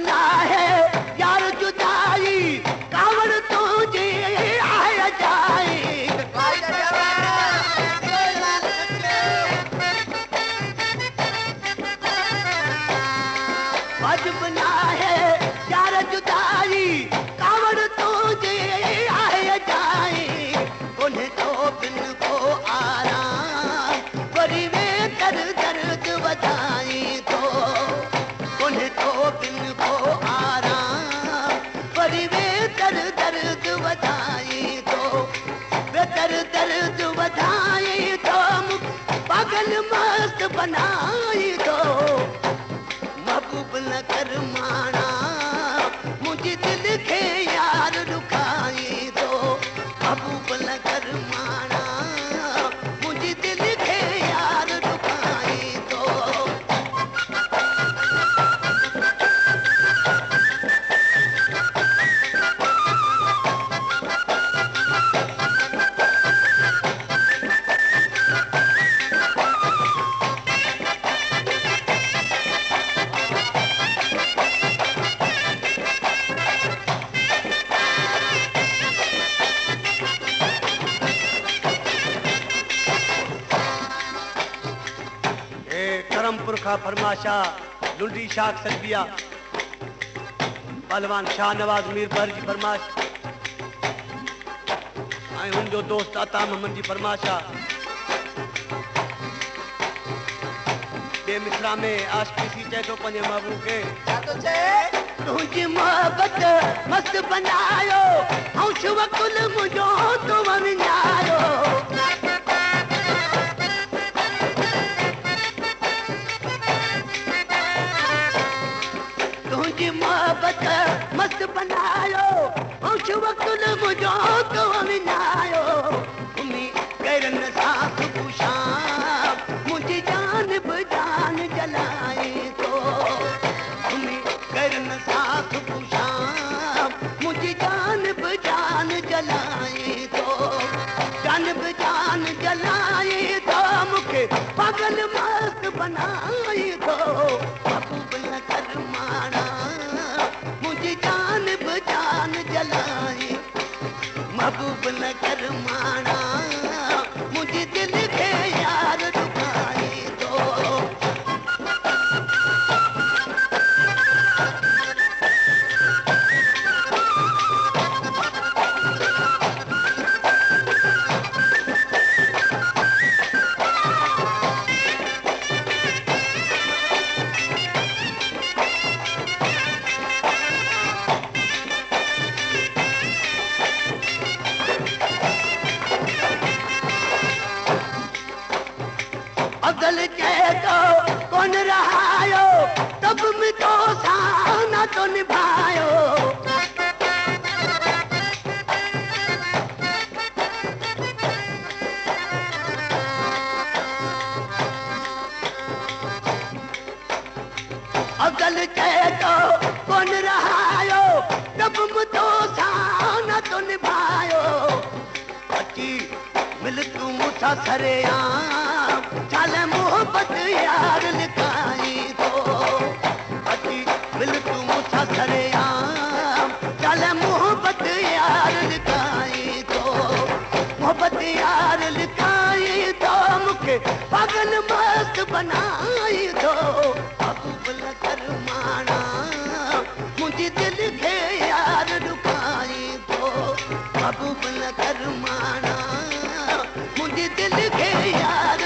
ना है यार जुदाई कावड़ तुझे आया जाए वाजिब ना है यार जुदाई कावड़ तुझे आया जाए उन्हें तो बिन को आराम बड़ी वे दर्द बताई तो उन्हें तो बिन को आराम बड़ी वे दर्द बताई तो वे दर्द बताई तो पागल मस्त बनाई तो महबूब न कर माना मुझे दिल के यार रुखाई तो महबूब न कर माना मुझे दिल के यार रुखाई तो पुरखा फरमाशा लुंडी शाख सलबिया पहलवान शाह नवाज मीर बर्ज फरमाश ऐं हुनजो दोस्त अता मोहम्मद जी फरमाशा बे मिसरा में आशिकी सी चए थो पंहिंजे महबूब खे छा थो चए तुंहिंजी मोहबत मस्त बनायो ऐं शुवकुल मुंहिंजो तूं विञायो मोहब्बत मस्त बनायो ऐं शुवकुल मुंहिंजो तो विञायो घुमी गैरन सां सुबुह शाम मुंहिंजी जान बि जान जलाई तो घुमी गैरन सां सुबुह शाम मुंहिंजी जान बि जान जलाई तो जान बि जान जलाई तो मूंखे पागल मस्त बनाई तो महबूब न कर माना जान बजान जलाई महबूब न कर माना मुझे दिल के यार रुकाई तो अगल कह तो कौन रहायो तब में तो साना तो निभायो अगल कह तो कौन रहायो तब में तो साना तो निभायो अची मिल तू मुसा सरेआम चाले मोहब्बत यार लिखाई तो अची मिल तू मुसा सरेआम चाले मोहब्बत यार लिखाई तो मोहब्बत यार लिखाई तो मूंखे पागल मस्त बनाई तो महबूब न कर माना मुंहिंजी दिल खे यार रुकाई तो महबूब न कर माना मुझे दिल के यार